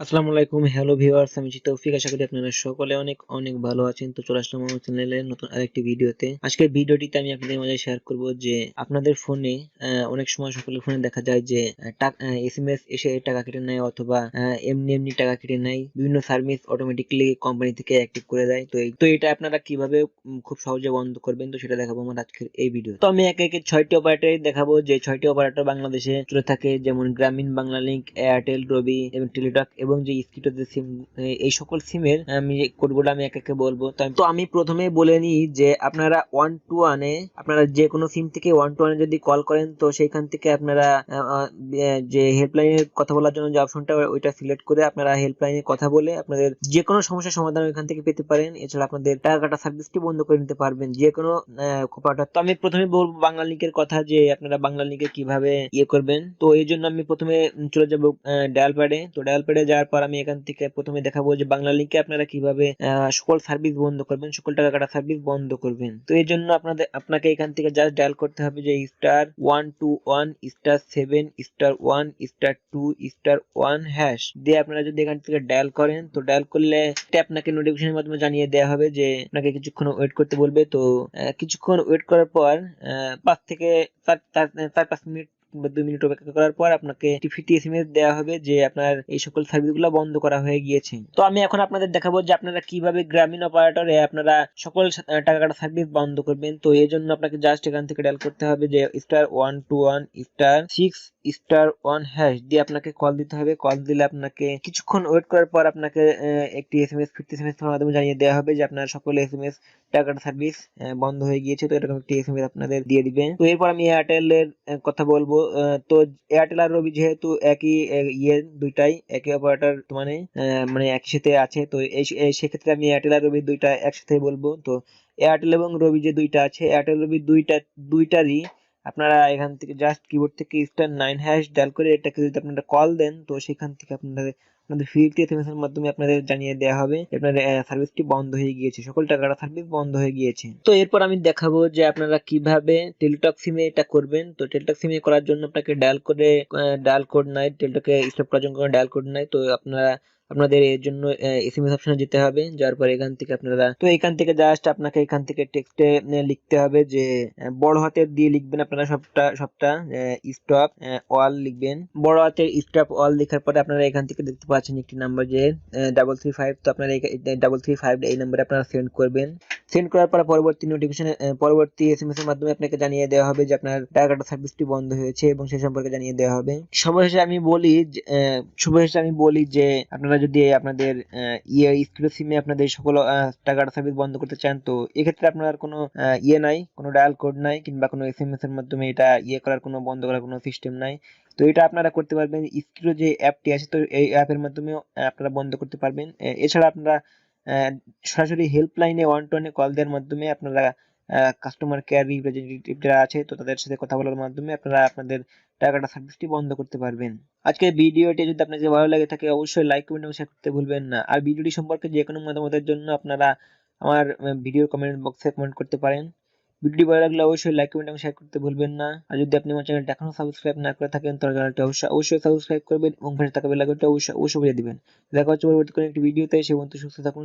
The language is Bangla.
আসসালামু আলাইকুম, হ্যালো ভিউয়ার্স, আমি তৌফিক। আশা করি আপনারা সকলে অনেক অনেক ভালো আছেন। তো চলে আসলাম আমার চ্যানেলের নতুন আরেকটি ভিডিওতে। আজকের ভিডিওটিতে আমি আপনাদের মাঝে শেয়ার করব যে আপনাদের ফোনে অনেক সময় সকলের ফোনে দেখা যায় যে এসএমএস এসে টাকা কেটে নেয় অথবা এমনি এমনি টাকা কেটে নেয়। বিভিন্ন সার্ভিস অটোমেটিক্যালি কোম্পানি থেকে অ্যাক্টিভ করে দেয়। তো এটা আপনারা কিভাবে খুব সহজে বন্ধ করবেন, তো সেটা দেখাবো আমার আজকের এই ভিডিও। তো আমি একে একে 6টি অপারেটর দেখাবো, যে 6টি অপারেটর বাংলাদেশে চলে থাকে, যেমন গ্রামীণ, বাংলা লিংক, এয়ারটেল, রবি এবং টেলিটক এবং যে স্কিটো যে সিম, এই সকল সিমের আমি কোডগুলো আমি এক একে বলবো। তো আমি প্রথমে বলে নিই যে আপনারা 121-এ আপনারা যে কোনো সিম থেকে 121-এ যদি কল করেন, তো সেইখান থেকে আপনারা যে হেল্পলাইনের কথা বলার জন্য যে অপশনটা ওইটা সিলেক্ট করে আপনারা হেল্পলাইনে কথা বলে আপনাদের যে কোনো সমস্যার সমাধান ওইখান থেকে পেতে পারেন। এছাড়া আপনাদের টাকা কাটা সার্ভিসটি বন্ধ করে নিতে পারবেন যে কোনো অপারেটর। তো আমি প্রথমে বলবো বাংলা লিংকের কথা, যে আপনারা বাংলা লিংকে কিভাবে করবেন। তো এই জন্য আমি প্রথমে চলে যাব ডায়াল প্যাডে। তো ডায়াল প্যাডে যাওয়ার পর আমি এখান থেকে প্রথমে দেখাবো যে বাংলা লিংকে আপনারা কিভাবে সকল সার্ভিস বন্ধ করবেন, সকল টাকা কাটা সার্ভিস বন্ধ করবেন। তো এই জন্য আপনাকে এখান থেকে জাস্ট ডায়াল করতে হবে যে *121*7*1*2*1# দিয়ে আপনারা যদি এখান থেকে ডায়াল করেন, তো ডায়াল করলে আপনাকে নোটিফিকেশনের মাধ্যমে জানিয়ে দেওয়া হবে যে আপনাকে কিছুক্ষণ ওয়েট করতে বলবে। তো কিছুক্ষণ ওয়েট করার পর 5 থেকে 4-5 মিনিট বা 2 মিনিট অপেক্ষা করার পর আপনাকে টিপিটি এসএমএস দেওয়া হবে যে আপনার এই সকল সার্ভিসগুলো বন্ধ করা হয়ে গিয়েছে। তো আমি এখন আপনাদের দেখাবো যে আপনারা কিভাবে গ্রামীণ অপারেটরে আপনারা সকল টাকা কাটা সার্ভিস বন্ধ করবেন। তো এর জন্য আপনাকে জাস্ট এখান থেকে ডায়াল করতে হবে যে *121*6*1# দিয়ে আপনাকে কল দিতে হবে। কল দিলে আপনাকে কিছুক্ষণ ওয়েট করার পর আপনাকে একটি এসএমএস, ফিফটি এসএমএস এর মাধ্যমে জানিয়ে দেওয়া হবে যে আপনার সকল এসএমএস টাকা কাটা সার্ভিস বন্ধ হয়ে গিয়েছে। তো এরকম একটি এসএমএস আপনাদের দিয়ে দিবে। তো এরপর আমি এয়ারটেল এর কথা বলবো। তো এয়ারটেল আর রবি যেহেতু একই দুইটাই একই অপারেটর, মানে একই সাথে আছে, তো সেক্ষেত্রে আমি এয়ারটেল আর রবি দুইটা একসাথে বলবো। তো এয়ারটেল এবং রবি যে দুইটা আছে, এয়ারটেল রবি দুইটারই আপনারা এখান থেকে জাস্ট কিবোর্ড থেকে *9# ডায়াল করে এটাকে যদি আপনারা কল দেন, তো সেখান থেকে আপনাদের ফ্রিতে এসএমএস এর মাধ্যমে আপনাদের জানিয়ে দেওয়া হবে আপনার সার্ভিসটি বন্ধ হয়ে গিয়েছে, সকল টাকাটা সার্ভিস বন্ধ হয়ে গিয়েছে। তো এরপর আমি দেখাবো যে আপনারা কিভাবে টেলিটক সিমে এটা করবেন। তো টেলিটক সিমে করার জন্য আপনাকে ডায়াল কোড নাই, টেলিটকে স্টপ করার জন্য কোনো ডায়াল কোড নাই। তো আপনাদের এর জন্য এসএমএস অপশনে যেতে হবে। যার পর এখান থেকে এখান থেকে জাস্ট আপনাকে এখান থেকে টেক্সটে লিখতে হবে যে বড় হাতের দিয়ে লিখবেন আপনারা সবটা স্টপ অল লিখবেন। বড় হাতের স্টপ অল লেখার পরে আপনারা এখান থেকে দেখতে পাচ্ছেন একটি নাম্বার যে 335। তো আপনারা 335 এই নম্বরে আপনারা সেন্ড করবেন। সেন্ড করার পর পরবর্তী এসএমএস এর মাধ্যমে আপনাকে জানিয়ে দেওয়া হবে যে আপনার টাকাটা সার্ভিসটি বন্ধ হয়েছে এবং সে সম্পর্কে জানিয়ে দেওয়া হবে। সর্বশেষে আমি বলি যে আপনারা যদি আপনাদের স্ক্রিপ্ট সিমে আপনাদের সকল টাকাটা সার্ভিস বন্ধ করতে চান, তো এক্ষেত্রে আপনার কোনো নাই, কোনো ডায়াল কোড নাই কিংবা কোনো এসএমএস এর মাধ্যমে এটা করার কোনো বন্ধ করার কোনো সিস্টেম নাই। তো এটা আপনারা করতে পারবেন স্ক্রিপ্ট যে অ্যাপটি আছে, তো এই অ্যাপের মাধ্যমেও আপনারা বন্ধ করতে পারবেন। এছাড়া আপনারা সরাসরি হেল্পলাইনে 121-এ কল দেওয়ার মাধ্যমে আপনারা কাস্টমার কেয়ার রিপ্রেজেন্টেটিভ যারা আছে, তো তাদের সাথে কথা বলার মাধ্যমে আপনারা আপনাদের টাকাটা সার্ভিসটি বন্ধ করতে পারবেন। আজকের ভিডিওটি যদি আপনাকে ভালো লাগে থাকে, অবশ্যই লাইক, কমেন্ট এবং শেয়ার করতে ভুলবেন না। আর ভিডিওটি সম্পর্কে যে কোনো মতামতের জন্য আপনারা আমার ভিডিও কমেন্ট বক্সে কমেন্ট করতে পারেন। ভিডিওটি ভালো লাগলে অবশ্যই লাইক, কমেন্ট এবং শেয়ার করতে ভুলবেন না। আর যদি আপনি আমার চ্যানেলটা এখনো সাবস্ক্রাইব না করে থাকেন, তাহলে চ্যানেলটি অবশ্যই সাবস্ক্রাইব করবেন এবং পাশে থাকা বেল আইকনটি অবশ্যই বাজিয়ে দিবেন। দেখা হচ্ছে পরবর্তী কোনো একটি ভিডিওতে। সে পর্যন্ত সুস্থ থাকুন।